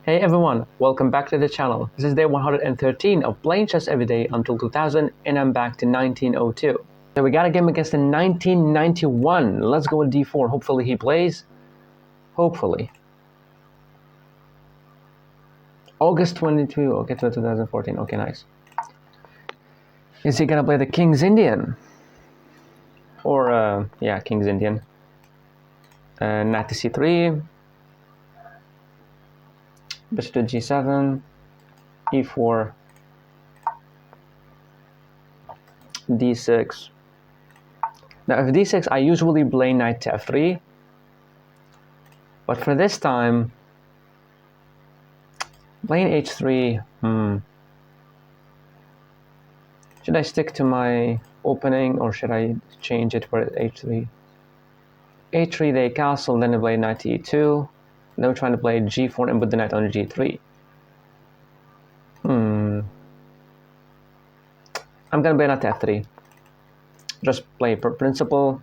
Hey everyone, welcome back to the channel. This is day 113 of playing chess every day until 2000, and I'm back to 1902. So we got a game against the 1991. Let's go with d4. Hopefully he plays. Hopefully. August 22, okay, to 2014. Okay, nice. Is he gonna play the King's Indian? Or, yeah, King's Indian. Knight to c3. Bishop to g7. e4. d6. Now, if d6, I usually play knight to f3. But for this time, playing h3, should I stick to my opening or should I change it for h3? h3, they castle, then I play knight to e2. Then we're trying to play g4 and put the knight on g3. I'm gonna play knight to f3. Just play per principle.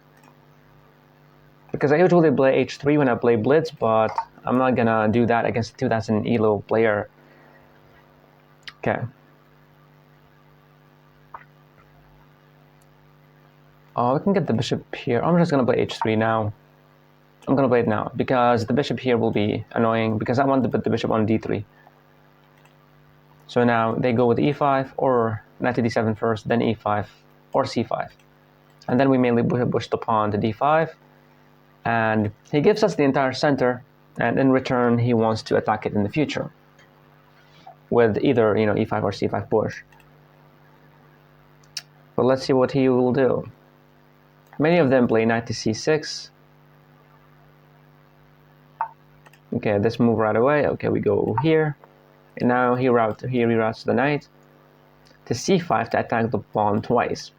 Because I usually play h3 when I play blitz, but I'm not gonna do that against a 2000 ELO player. Okay. Oh, we can get the bishop here. I'm just gonna play h3 now. I'm gonna play it now because the bishop here will be annoying because I want to put the bishop on d3. So now they go with e5 or knight to d7 first, then e5 or c5. And then we mainly push the pawn to d5. And he gives us the entire center, and in return he wants to attack it in the future with either e5 or c5 push. But let's see what he will do. Many of them play knight to c6. Okay, this move right away. Okay, we go here, and now he reroutes the knight to c5 to attack the pawn twice.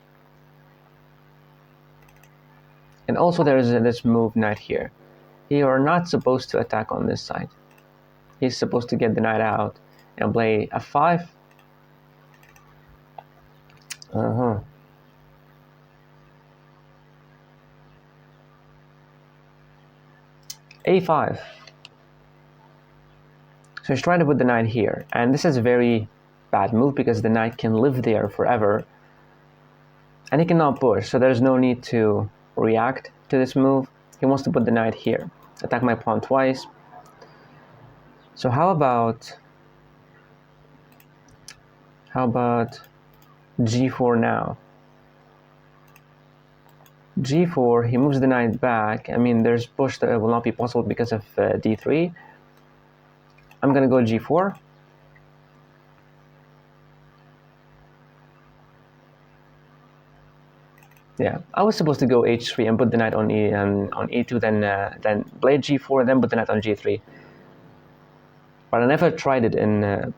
And also there is this move knight here. You are not supposed to attack on this side. He's supposed to get the knight out and play f5. a5. So he's trying to put the knight here, and this is a very bad move because the knight can live there forever and he cannot push, so there's no need to react to this move. He wants to put the knight here, attack my pawn twice. So how about g4 now? g4, he moves the knight back. I mean, there's push that will not be possible because of d3. I'm gonna go g4. Yeah, I was supposed to go h3 and put the knight on e2, then play g4, then put the knight on g3. But I never tried it in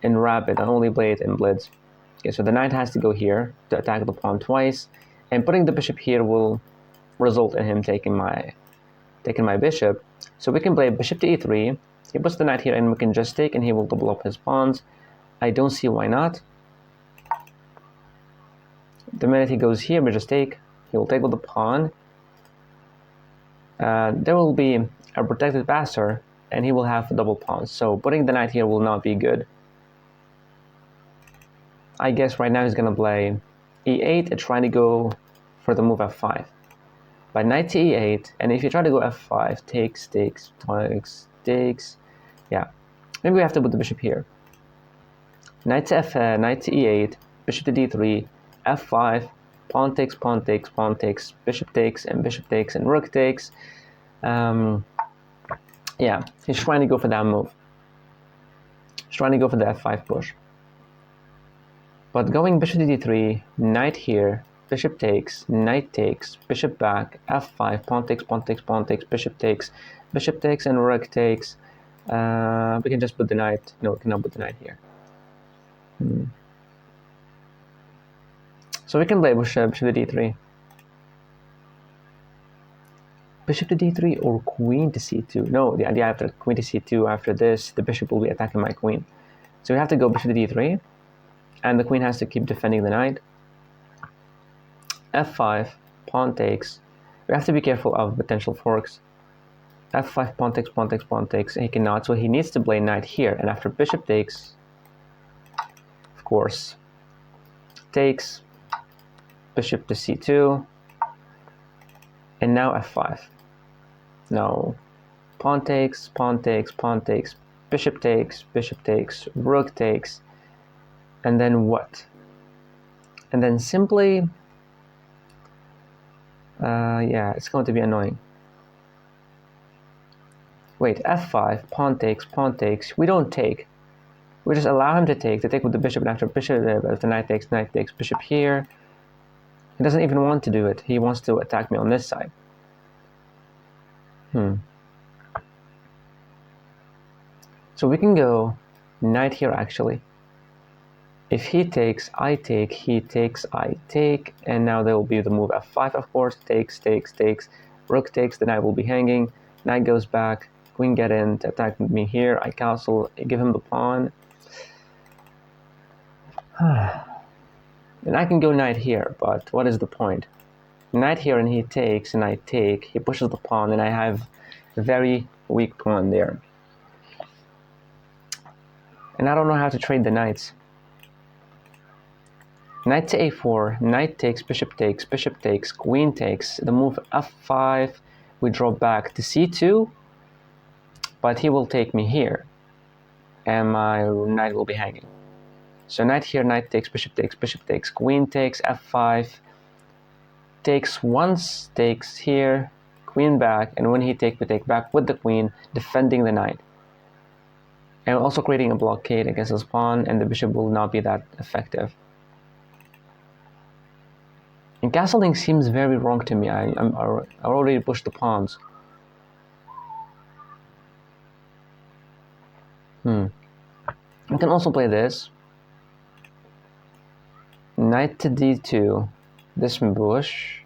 rapid. I only played it in blitz. Okay, so the knight has to go here to attack the pawn twice, and putting the bishop here will result in him taking my bishop. So we can play bishop to e3. He puts the knight here, and we can just take, and he will double up his pawns. I don't see why not. The minute he goes here, we just take. He will take with the pawn. There will be a protected passer, and he will have double pawns. So putting the knight here will not be good. I guess right now he's gonna play e8 and trying to go for the move f5. But knight to e8, and if you try to go f5, takes. Yeah, maybe we have to put the bishop here. Knight to e8, bishop to d3. f5, pawn takes, bishop takes, and rook takes. Yeah, he's trying to go for that move. He's trying to go for the f5 push. But going bishop to d3, knight here, bishop takes, knight takes, bishop back, f5, pawn takes, bishop takes, and rook takes. We can just put the knight. No, we cannot put the knight here. So we can play bishop to d3. Bishop to d3 or queen to c2. No, the idea after queen to c2, after this, the bishop will be attacking my queen. So we have to go bishop to d3, and the queen has to keep defending the knight. f5, pawn takes. We have to be careful of potential forks. f5, pawn takes, pawn takes, pawn takes. He cannot, so he needs to play knight here. And after bishop takes, of course, takes, bishop to c2, and now f5. No, pawn takes, pawn takes, pawn takes, bishop takes, rook takes, and then what? And then simply, yeah, it's going to be annoying. Wait, f5, pawn takes. We don't take. We just allow him to take with the bishop, and after bishop, the knight takes, bishop here. He doesn't even want to do it. He wants to attack me on this side. So we can go knight here, actually. If he takes, I take, he takes, I take, and now there will be the move f5, of course, takes, rook takes, the knight will be hanging, knight goes back, queen get in to attack me here, I castle, give him the pawn. And I can go knight here, but what is the point? Knight here and he takes, and I take, he pushes the pawn, and I have a very weak pawn there. And I don't know how to trade the knights. Knight to a4, knight takes, bishop takes, queen takes, the move f5, we draw back to c2, but he will take me here, and my knight will be hanging. So knight here, knight takes, bishop takes, queen takes, f5, takes once, takes here, queen back, and when he takes, we take back with the queen, defending the knight. And also creating a blockade against his pawn, and the bishop will not be that effective. And castling seems very wrong to me. I already pushed the pawns. I can also play this. Knight to d2. This bush.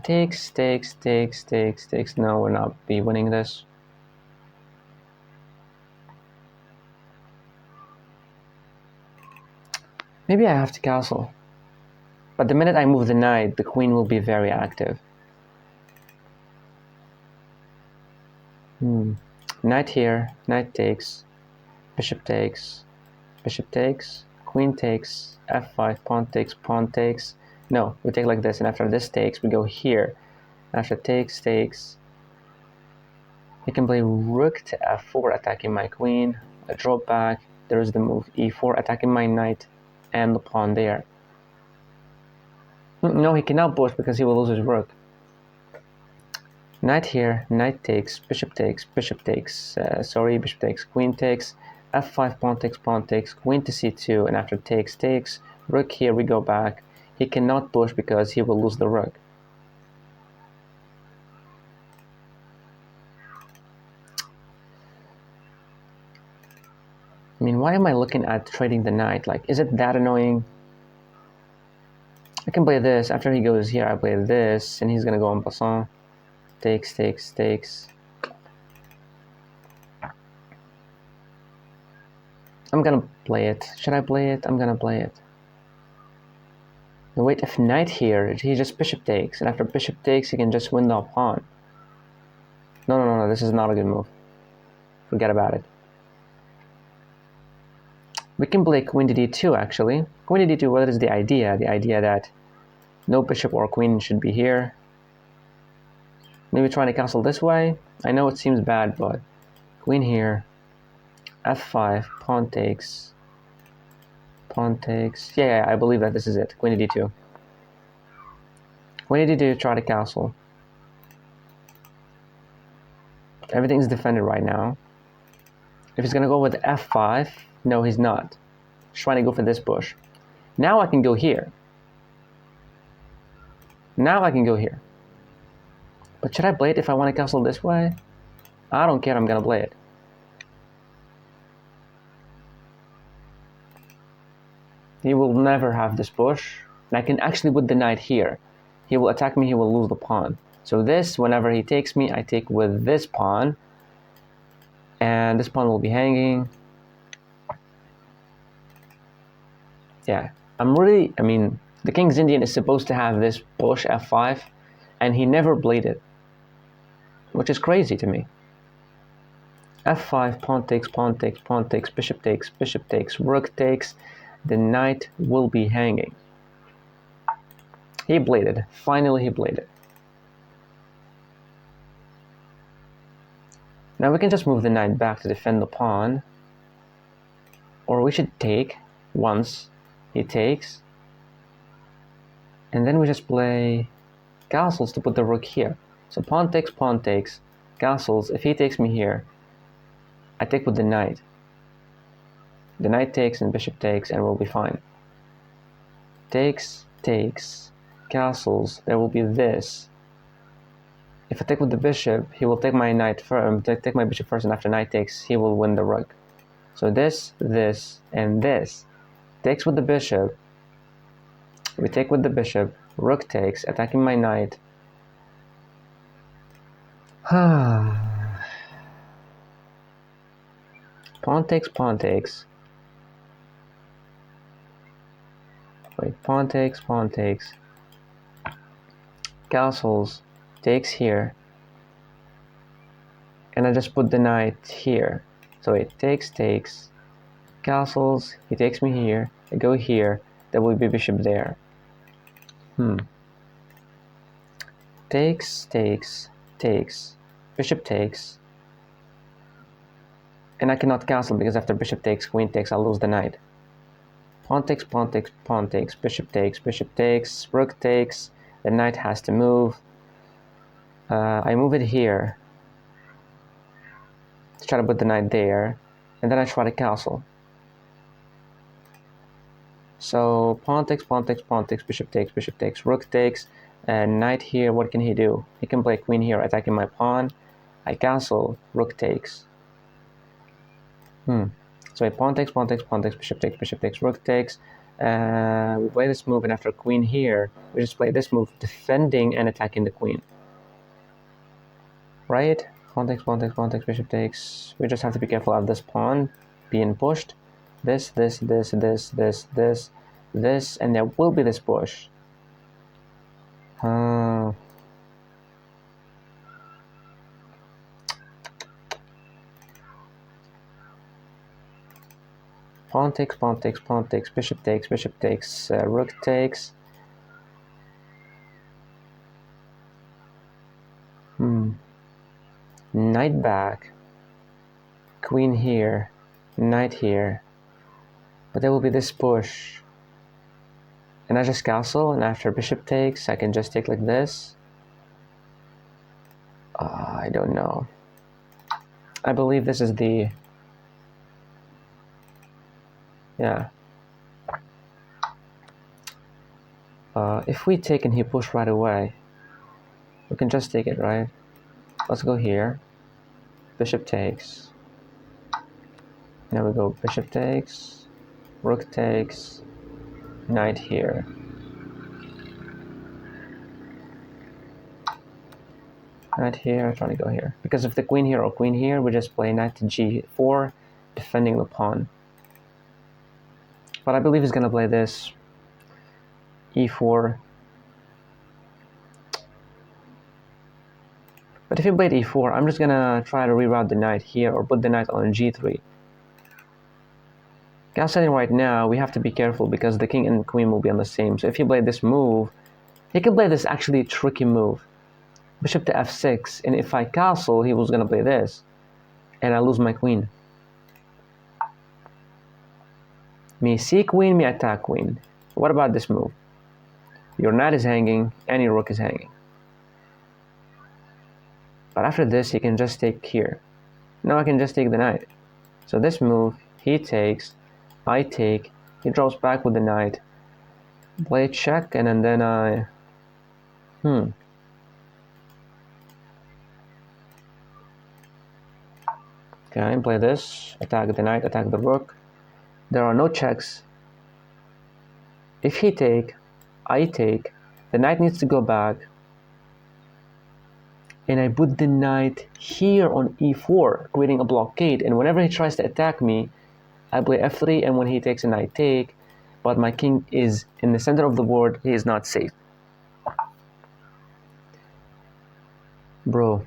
Takes. No, we'll not be winning this. Maybe I have to castle. But the minute I move the knight, the queen will be very active. Knight here, knight takes, bishop takes, queen takes, f5, pawn takes. No, we take like this, and after this takes, we go here. After takes. He can play rook to f4, attacking my queen. I draw back. There is the move e4, attacking my knight and the pawn there. No, he cannot push because he will lose his rook. Knight here, knight takes, bishop takes, bishop takes, queen takes, f5, pawn takes, queen to c2, and after takes, rook here, we go back. He cannot push because he will lose the rook. I mean, why am I looking at trading the knight? Like, is it that annoying? I can play this. After he goes here, I play this, and he's gonna go en passant. Takes. I'm gonna play it. Should I play it? I'm gonna play it. No, wait, if knight here, he just bishop takes, and after bishop takes, he can just win the pawn. No, this is not a good move. Forget about it. We can play queen to d2, actually. Queen to d2, what is the idea? The idea that no bishop or queen should be here. Maybe trying to castle this way. I know it seems bad, but queen here, f5, pawn takes. Yeah, I believe that this is it. Queen to d2. Queen to d2, try to castle. Everything's defended right now. If he's gonna go with f5, no, he's not. He's trying to go for this bush. Now I can go here. But should I play it if I want to castle this way? I don't care, I'm gonna play it. He will never have this push. And I can actually put the knight here. He will attack me, he will lose the pawn. So this, whenever he takes me, I take with this pawn. And this pawn will be hanging. Yeah, the King's Indian is supposed to have this push f5, and he never played it. which is crazy to me. f5, pawn takes, pawn takes, pawn takes, bishop takes, rook takes. The knight will be hanging. He bladed. Finally, he bladed. Now we can just move the knight back to defend the pawn. Or we should take once he takes. And then we just play castles to put the rook here. So pawn takes, castles. If he takes me here, I take with the knight. The knight takes and bishop takes and we'll be fine. Takes, castles. There will be this. If I take with the bishop, he will take my knight first. Take my bishop first, and after knight takes, he will win the rook. So this, and this. Takes with the bishop. We take with the bishop. Rook takes, attacking my knight. Pawn takes. Wait, pawn takes. Castles takes here. And I just put the knight here. So it takes, castles, he takes me here, I go here, there will be bishop there. Takes, bishop takes, and I cannot castle because after bishop takes, queen takes, I'll lose the knight. Pawn takes, bishop takes, rook takes, the knight has to move. I move it here to try to put the knight there, and then I try to castle. So pawn takes, bishop takes, rook takes, and knight here. What can he do? He can play queen here, attacking my pawn. I castle, rook takes. So pawn takes, bishop takes, rook takes. We play this move, and after queen here, we just play this move, defending and attacking the queen. Right? Pawn takes, bishop takes. We just have to be careful of this pawn being pushed. This, and there will be this push. Pawn takes, bishop takes, rook takes. Knight back, queen here, knight here, but there will be this push, and I just castle, and after bishop takes, I can just take like this. I don't know. I believe this is the, yeah. If we take and he push right away, we can just take it, right? Let's go here. Bishop takes. Now we go bishop takes, rook takes, knight here. Knight here, trying to go here. Because if the queen here or queen here, we just play knight to g4, defending the pawn. But I believe he's gonna play this e4. But if he played e4, I'm just gonna try to reroute the knight here or put the knight on g3. Castling right now, we have to be careful because the king and the queen will be on the same. So if he played this move, he could play this actually tricky move. Bishop to f6, and if I castle, he was gonna play this. And I lose my queen. Me see queen, me attack queen. What about this move? Your knight is hanging, and your rook is hanging. But after this, he can just take here. Now I can just take the knight. So this move, he takes, I take, he draws back with the knight. Play check, and then I... Okay, play this, attack the knight, attack the rook. There are no checks. If he take, I take, the knight needs to go back. And I put the knight here on e4, creating a blockade. And whenever he tries to attack me, I play f3, and when he takes and I take, but my king is in the center of the board, he is not safe. Bro,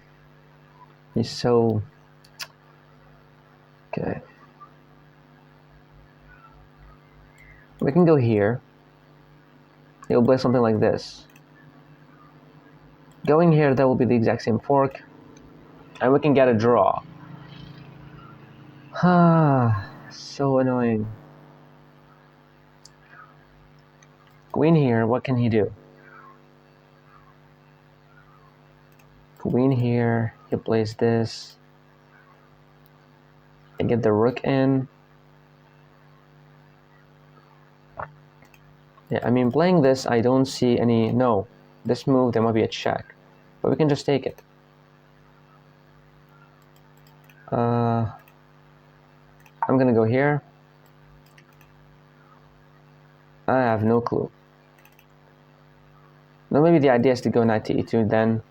He's so... Okay. We can go here. He'll play something like this. Going here, that will be the exact same fork. And we can get a draw. Ah, so annoying. Queen here, what can he do? Queen here, he plays this. And get the rook in. Yeah, I mean, playing this, I don't see any... No, this move, there might be a check. But we can just take it. I'm gonna go here. I have no clue. Now maybe the idea is to go knight to e2 then.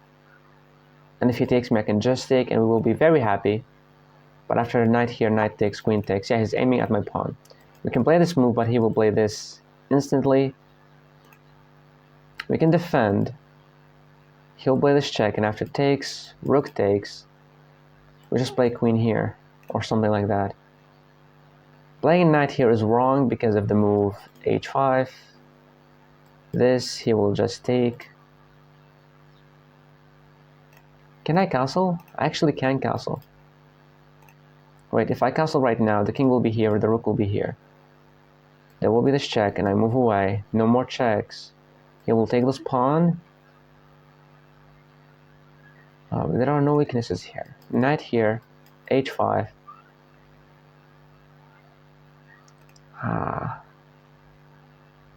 And if he takes me, I can just take, and we will be very happy. But after knight here, knight takes, queen takes. Yeah, he's aiming at my pawn. We can play this move, but he will play this instantly. We can defend. He'll play this check, and after takes, rook takes. We just play queen here, or something like that. Playing knight here is wrong because of the move h5. This, he will just take. Can I castle? I actually can castle. Wait, if I castle right now, the king will be here, the rook will be here. There will be this check, and I move away. No more checks. He will take this pawn. There are no weaknesses here. Knight here, h5.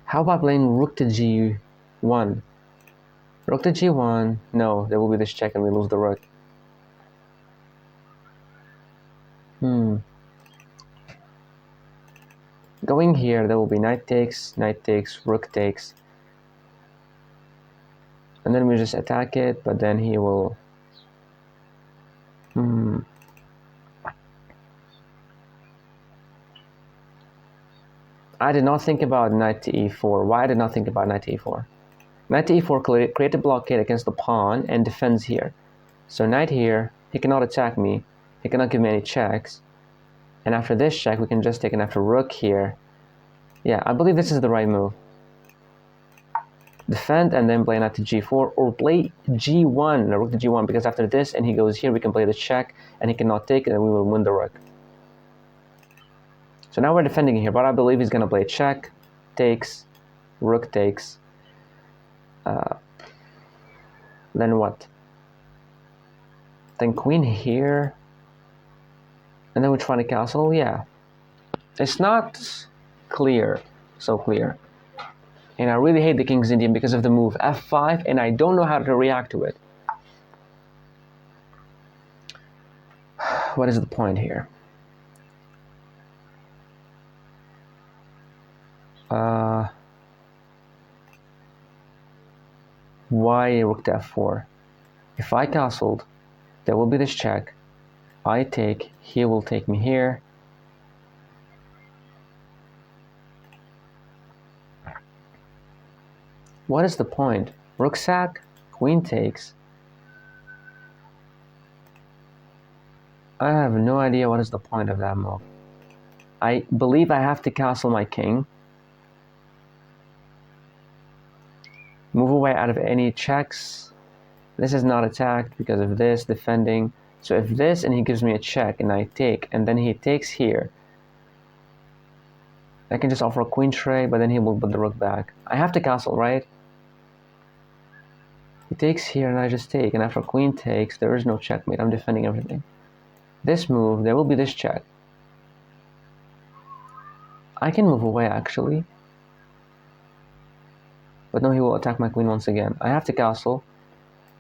How about playing rook to g1? Rook to g1. No, there will be this check and we lose the rook. Going here, there will be knight takes, rook takes. And then we just attack it, but then he will... I did not think about knight to e4. Why I did not think about knight to e4? Knight to e4 create a blockade against the pawn and defends here. So knight here, he cannot attack me. He cannot give me any checks. And after this check, we can just take an after rook here. Yeah, I believe this is the right move. Defend and then play knight to g4, or play g1, rook to g1, because after this and he goes here, we can play the check and he cannot take it and we will win the rook. So now we're defending here, but I believe he's going to play check, takes, rook takes. Then what? Then queen here. And then we're trying to castle. Yeah. It's not clear. So clear. And I really hate the King's Indian because of the move f5, and I don't know how to react to it. What is the point here? Why rook to f4? If I castled, there will be this check. I take, he will take me here. What is the point? Rook sack, queen takes. I have no idea what is the point of that move. I believe I have to castle my king. Move away out of any checks. This is not attacked because of this, defending. So if this and he gives me a check and I take, and then he takes here, I can just offer a queen tray, but then he will put the rook back. I have to castle, right? He takes here and I just take, and after queen takes, there is no checkmate. I'm defending everything. This move, there will be this check. I can move away actually. But no, he will attack my queen once again. I have to castle.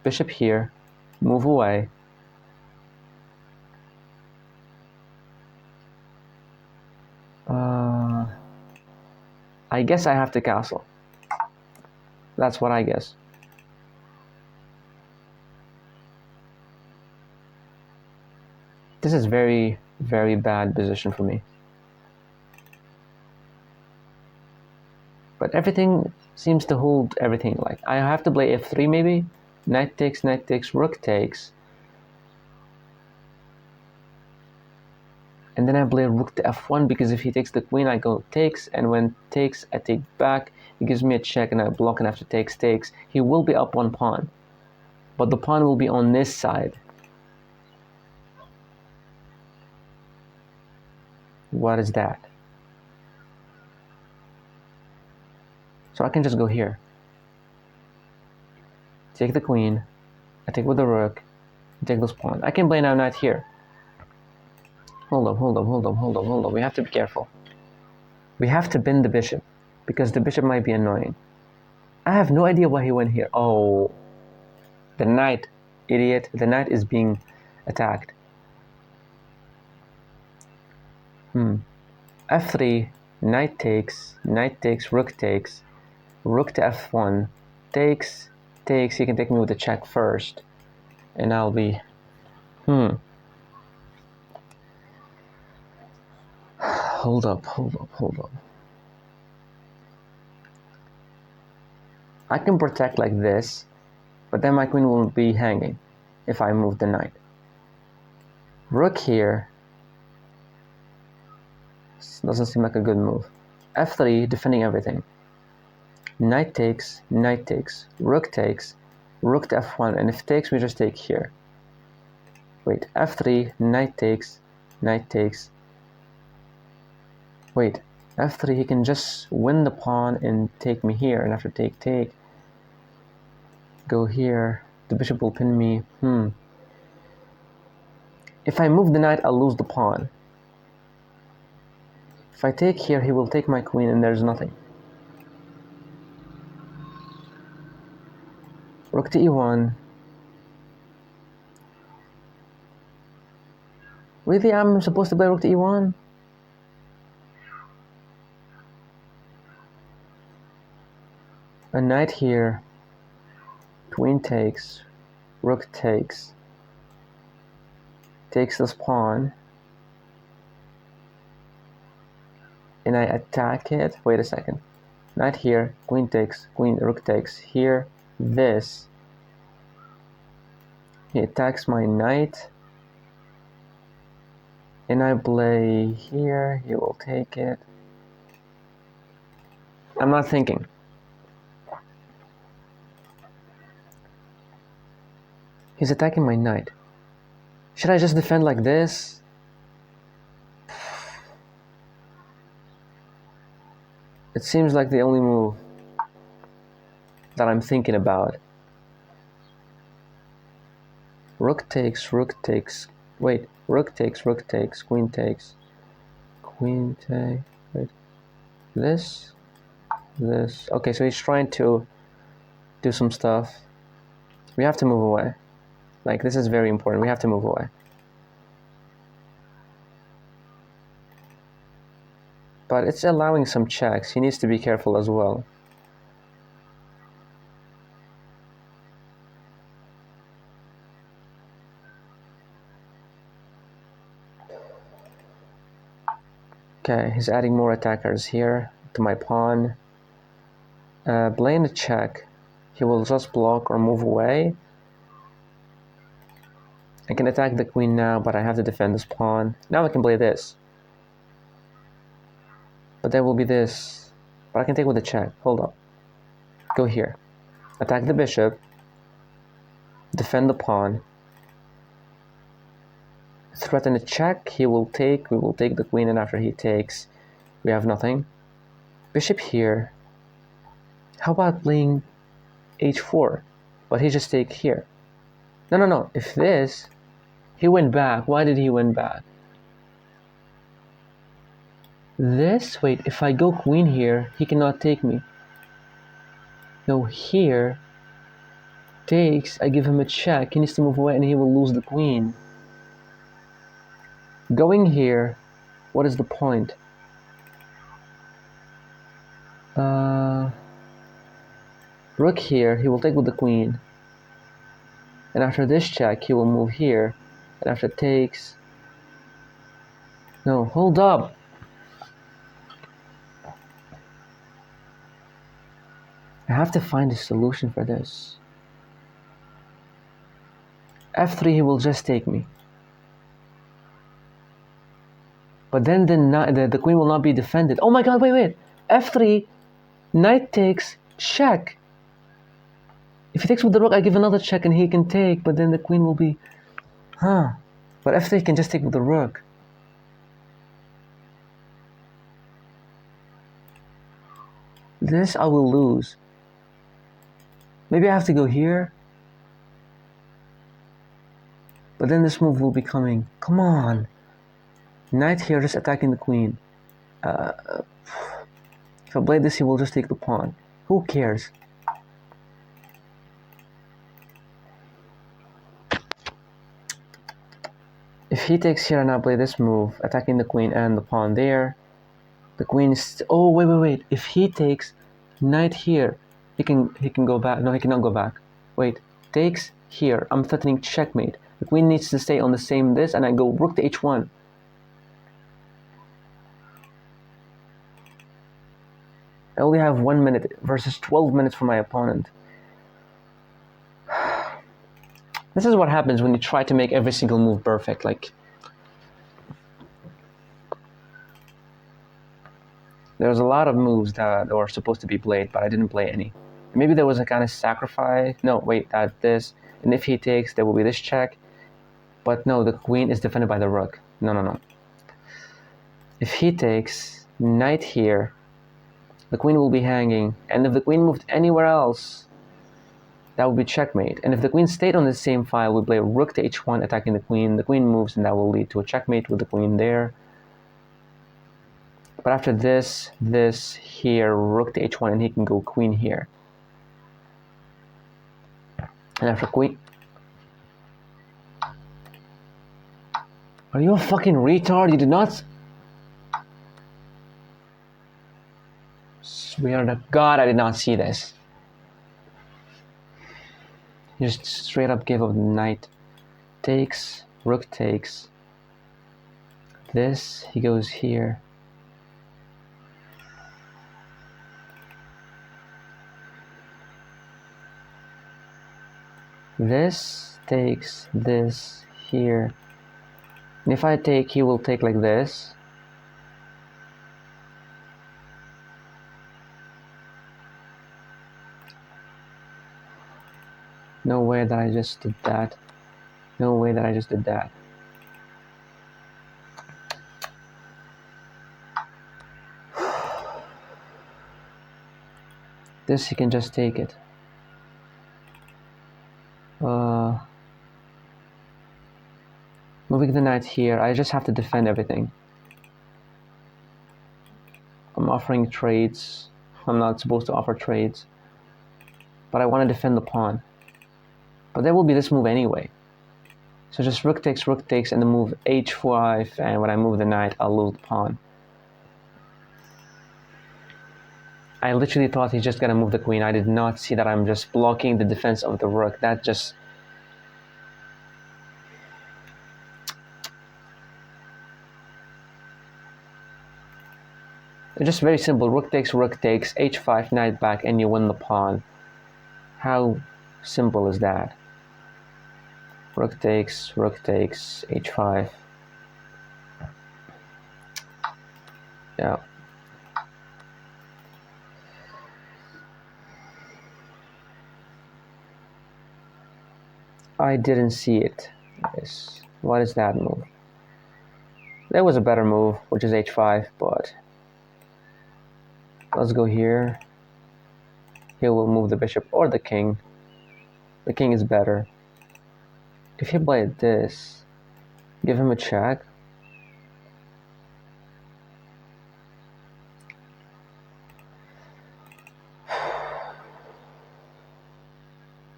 Bishop here. Move away. I guess I have to castle. That's what I guess. This is very, very bad position for me. But everything seems to hold everything. Like I have to play f3 maybe. Knight takes, rook takes. And then I play rook to f1 because if he takes the queen, I go takes, and when takes, I take back. He gives me a check and I block, and after takes, takes. He will be up one pawn, but the pawn will be on this side. What is that? So I can just go here. Take the queen, I take with the rook, take this pawn. I can play now knight here. Hold up. We have to be careful. We have to bend the bishop, because the bishop might be annoying. I have no idea why he went here. Oh, the knight, idiot. The knight is being attacked. F3, knight takes, rook to f1, takes. He can take me with the check first, and I'll be, Hold up. I can protect like this, but then my queen will be hanging if I move the knight. Rook here doesn't seem like a good move. F3, defending everything. Knight takes, rook to f1, and if takes, we just take here. Wait, f3, knight takes. Wait, f3, he can just win the pawn and take me here, and after take, go here, the bishop will pin me. If I move the knight, I'll lose the pawn. If I take here, he will take my queen, and there's nothing. Rook to e1. Really, I'm supposed to play rook to e1? A knight here. Queen takes. Rook takes. Takes this pawn. And I attack it. Wait a second. Knight here. Queen takes. Rook takes. Here. This. He attacks my knight. And I play here. He will take it. I'm not thinking. He's attacking my knight. Should I just defend like this? It seems like the only move that I'm thinking about. Rook takes. Wait, rook takes, queen takes. Wait. This. Okay, so he's trying to do some stuff. We have to move away. Like, this is very important. We have to move away. But it's allowing some checks. He needs to be careful as well. Okay, he's adding more attackers here to my pawn. Playing a check. He will just block or move away. I can attack the queen now, but I have to defend this pawn. Now I can play this. But there will be this. But I can take with a check. Hold up. Go here. Attack the bishop. Defend the pawn. Threaten a check. He will take. We will take the queen, and after he takes, we have nothing. Bishop here. How about playing h4? But he just take here. No. If this, he went back. Why did he went back? This, wait, if I go queen here, he cannot take me. No, here, takes, I give him a check. He needs to move away and he will lose the queen. Going here, what is the point? Rook here, he will take with the queen. And after this check, he will move here. And after takes... No, hold up! I have to find a solution for this. F3, he will just take me. But then the queen will not be defended. Oh my god, wait. F3, knight takes, check. If he takes with the rook, I give another check and he can take, but then the queen will be... Huh. But F3 can just take with the rook. This I will lose. Maybe I have to go here. But then this move will be coming. Come on. Knight here just attacking the queen. If I play this, he will just take the pawn. Who cares? If he takes here and I play this move, attacking the queen and the pawn there, the queen is... Oh, wait. If he takes knight here, he can go back. No, he cannot go back. Wait, takes here. I'm threatening checkmate. The queen needs to stay on the same this, and I go rook to h1. I only have 1 minute versus 12 minutes for my opponent. This is what happens when you try to make every single move perfect. Like, there's a lot of moves that were supposed to be played, but I didn't play any. Maybe there was a kind of sacrifice. No, wait, this. And if he takes, there will be this check. But no, the queen is defended by the rook. No. If he takes knight here, the queen will be hanging. And if the queen moved anywhere else, that would be checkmate. And if the queen stayed on the same file, we play rook to h1, attacking the queen. The queen moves, and that will lead to a checkmate with the queen there. But after this here, rook to h1, and he can go queen here. And after queen... Are you a fucking retard? You did not... Swear to God, I did not see this. Just straight up gave up knight. Takes, rook takes. This, he goes here. This takes this here. And if I take, he will take like this. No way that I just did that. No way that I just did that. This, he can just take it. Moving the knight here, I just have to defend everything. I'm offering trades. I'm not supposed to offer trades. But I want to defend the pawn. But there will be this move anyway. So just rook takes, and the move h5, and when I move the knight, I'll lose the pawn. I literally thought he's just gonna move the queen. I did not see that I'm just blocking the defense of the rook. That just... It's just very simple. Rook takes, h5, knight back, and you win the pawn. How simple is that? Rook takes, h5. Yeah. I didn't see it. Yes. What is that move? There was a better move, which is h5, but let's go here. He will move the bishop or the king. The king is better. If he played this, give him a check.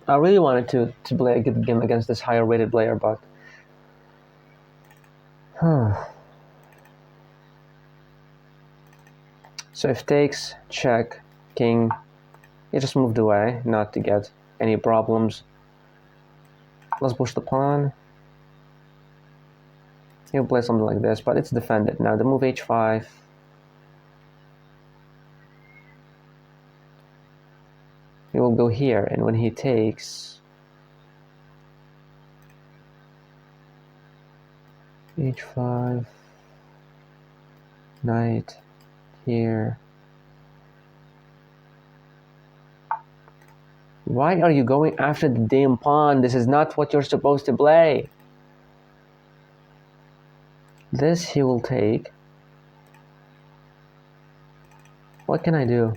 I really wanted to play a good game against this higher rated player, but So if takes, check, king, he just moved away, not to get any problems. Let's push the pawn. He'll play something like this, but it's defended. Now the move h5. He will go here, and when he takes, h5, Knight here. Why are you going after the damn pawn? This is not what you're supposed to play. This he will take. What can I do?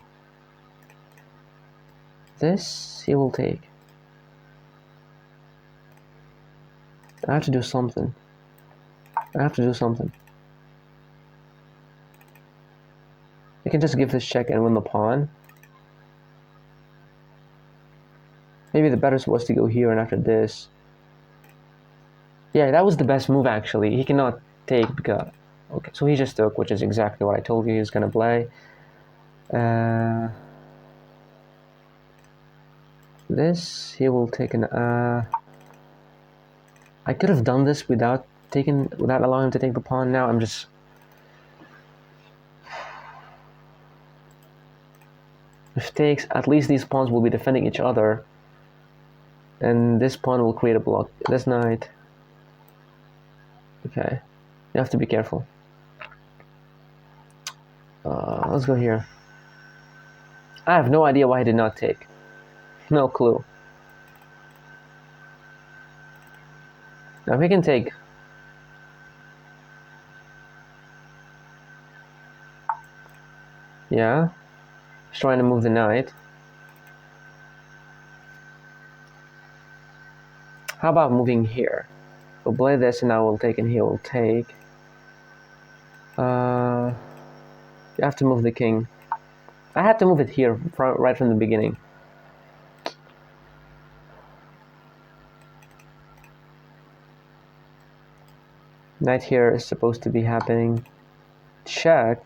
This he will take. I have to do something. I have to do something. I can just give this check and win the pawn. Maybe the better was to go here and after this. Yeah, that was the best move actually. He cannot take because... Okay, so he just took, which is exactly what I told you he was going to play. This, he will take an... I could have done this without allowing him to take the pawn. Now I'm just... If takes, at least these pawns will be defending each other. And this pawn will create a block. This knight. Okay. You have to be careful. Let's go here. I have no idea why he did not take. No clue. Now if he can take... Yeah. He's trying to move the knight. How about moving here? We'll play this and I will take and he will take. You have to move the king. I had to move it here right from the beginning. Knight here is supposed to be happening. Check.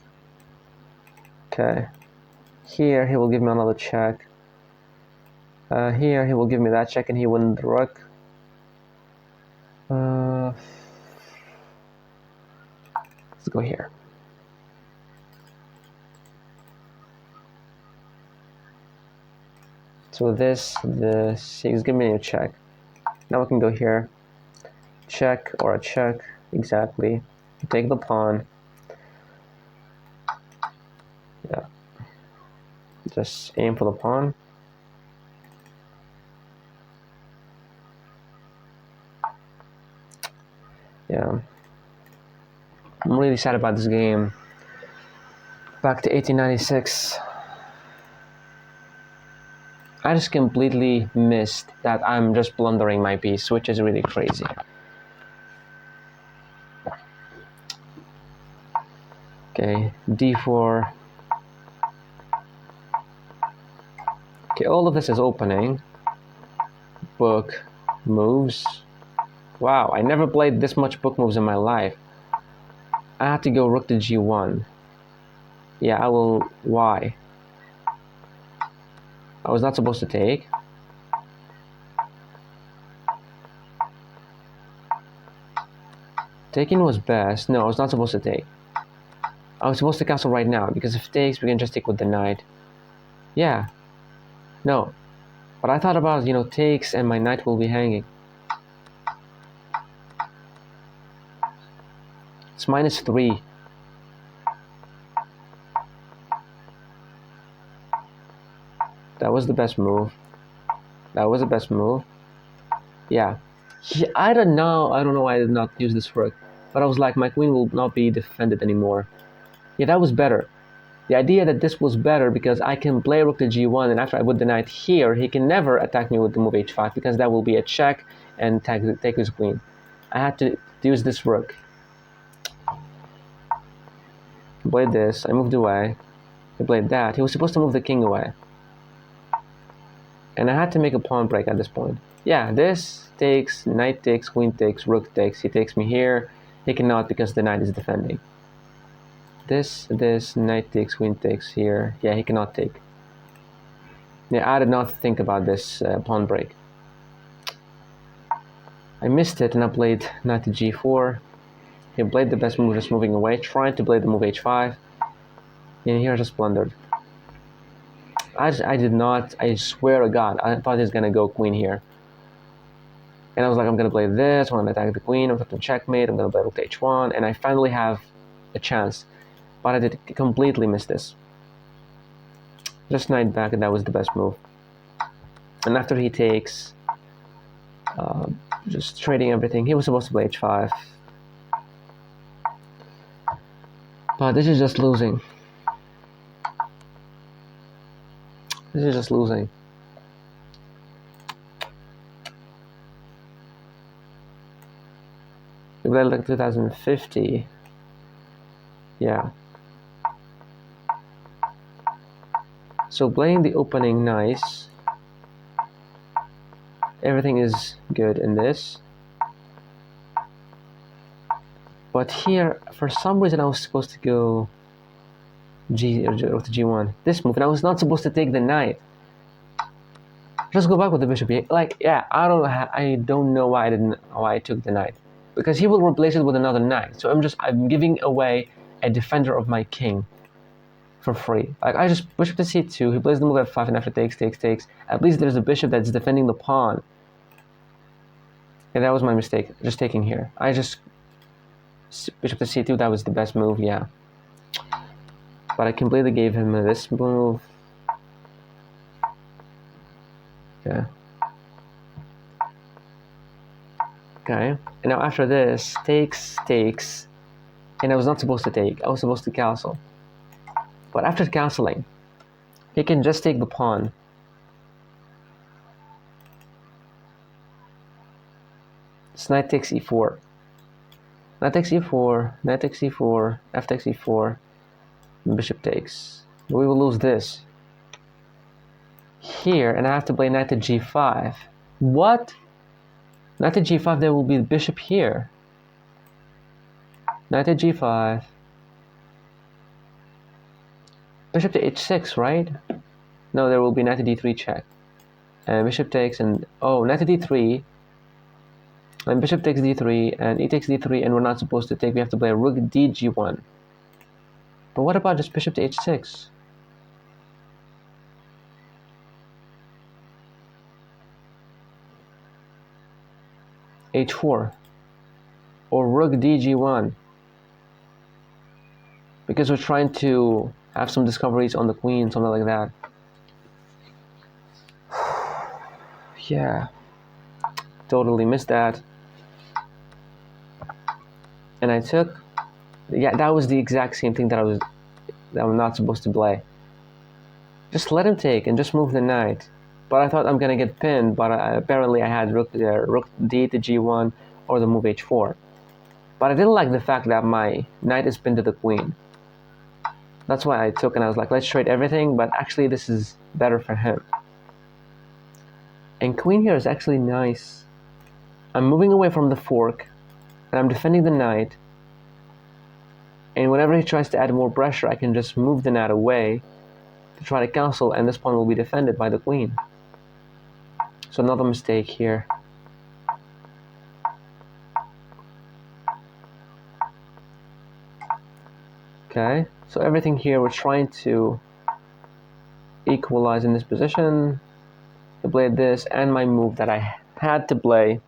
Okay. Here he will give me another check. Here he will give me that check and he wins the rook. Let's go here. So this he's giving me a check. Now we can go here. Check or a check, exactly. Take the pawn. Yeah. Just aim for the pawn. Yeah. I'm really sad about this game. Back to 1896. I just completely missed that I'm just blundering my piece, which is really crazy. Okay, d4. Okay, all of this is opening. Book moves. Wow, I never played this much book moves in my life. I have to go rook to g1. Yeah, I will... Why? I was not supposed to take. Taking was best. No, I was not supposed to take. I was supposed to castle right now, because if takes, we can just take with the knight. Yeah. No. But I thought about, takes and my knight will be hanging. It's -3. That was the best move. That was the best move. Yeah. I don't know why I did not use this rook. But I was like, my queen will not be defended anymore. Yeah, that was better. The idea that this was better because I can play rook to g1, and after I put the knight here, he can never attack me with the move h5 because that will be a check and take his queen. I had to use this rook. He played this. I moved away. He played that. He was supposed to move the king away. And I had to make a pawn break at this point. Yeah, this takes, knight takes, queen takes, rook takes. He takes me here. He cannot because the knight is defending. This, knight takes, queen takes here. Yeah, he cannot take. Yeah, I did not think about this pawn break. I missed it and I played knight to g4. He played the best move, just moving away, trying to play the move h5. And here I just blundered. I did not, I swear to God, I thought he was going to go queen here. And I was like, I'm going to play this, I'm going to attack the queen, I'm going to checkmate, I'm going to play rook to h1, and I finally have a chance. but I did completely miss this. Just knight back, and that was the best move. And after he takes, just trading everything. He was supposed to play h5, but this is just losing. This is just losing. We played like 2050. Yeah. So playing the opening nice. Everything is good in this. But here, for some reason, I was supposed to go G or to G1. This move, and I was not supposed to take the knight. Just go back with the bishop. Like, yeah, I don't know why I took the knight, because he will replace it with another knight. So I'm giving away a defender of my king for free. Like, I just bishop to c2. He plays the move f5, and after takes. At least there's a bishop that's defending the pawn. Yeah, that was my mistake. Just taking here. I just bishop to c2. That was the best move. Yeah. But I completely gave him this move. Yeah. Okay. And now after this, takes, and I was not supposed to take. I was supposed to castle. But after castling, he can just take the pawn. This knight takes e4. Knight takes e4, knight takes e4, f takes e4, bishop takes. We will lose this. Here, and I have to play knight to g5. What? Knight to g5, there will be the bishop here. Knight to g5. Bishop to h6, right? No, there will be knight to d3 check. And bishop takes, and oh, knight to d3. And bishop takes d3, and e takes d3, and we're not supposed to take. We have to play rook dg1. But what about just bishop to h6? h4. Or rook dg1. Because we're trying to have some discoveries on the queen, something like that. Yeah. Totally missed that. And I took, yeah, that was the exact same thing that I'm not supposed to play. Just let him take and just move the knight. But I thought I'm gonna get pinned, but apparently I had rook d to g1 or the move h4. But I didn't like the fact that my knight is pinned to the queen. That's why I took, and I was like, let's trade everything, but actually this is better for him. And queen here is actually nice. I'm moving away from the fork, and I'm defending the knight. And whenever he tries to add more pressure, I can just move the knight away to try to castle, and this pawn will be defended by the queen. So another mistake here. Okay, so everything here we're trying to equalize in this position. I played this, and my move that I had to play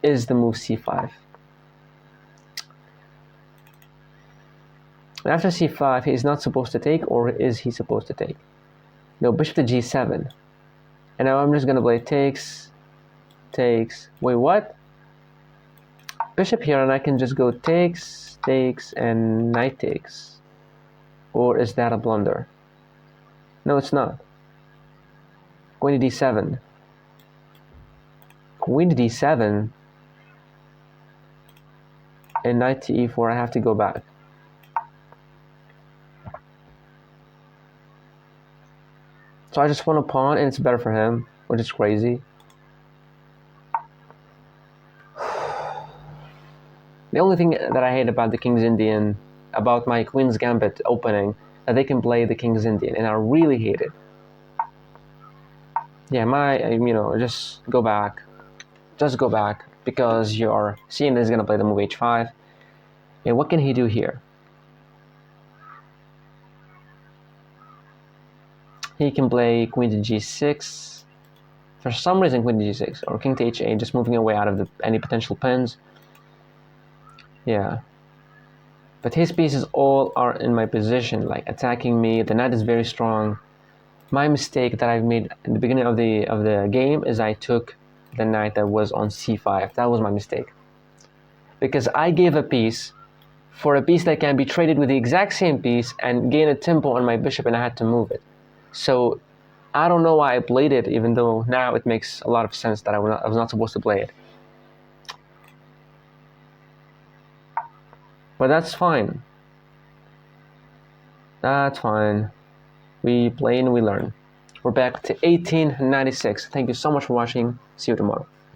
is the move c5. After c5, he is not supposed to take, or is he supposed to take? No, bishop to g7. And now I'm just going to play takes. Wait, what? Bishop here, and I can just go takes, and knight takes. Or is that a blunder? No, it's not. Queen to d7. Queen to d7. And knight to e4, I have to go back. So I just won a pawn, and it's better for him, which is crazy. The only thing that I hate about the King's Indian, about my Queen's Gambit opening, that they can play the King's Indian, and I really hate it. Yeah, just go back. Just go back, because you're seeing that he's going to play the move h5. And what can he do here? He can play queen to g6. For some reason, queen to g6, or king to h8, just moving away out of any potential pins. Yeah. But his pieces all are in my position, like attacking me. The knight is very strong. My mistake that I've made in the beginning of the game is I took the knight that was on c5. That was my mistake. Because I gave a piece for a piece that can be traded with the exact same piece and gain a tempo on my bishop, and I had to move it. So I don't know why I played it, even though now it makes a lot of sense that I was not supposed to play it. But that's fine. That's fine. We play and we learn. We're back to 1896. Thank you so much for watching. See you tomorrow.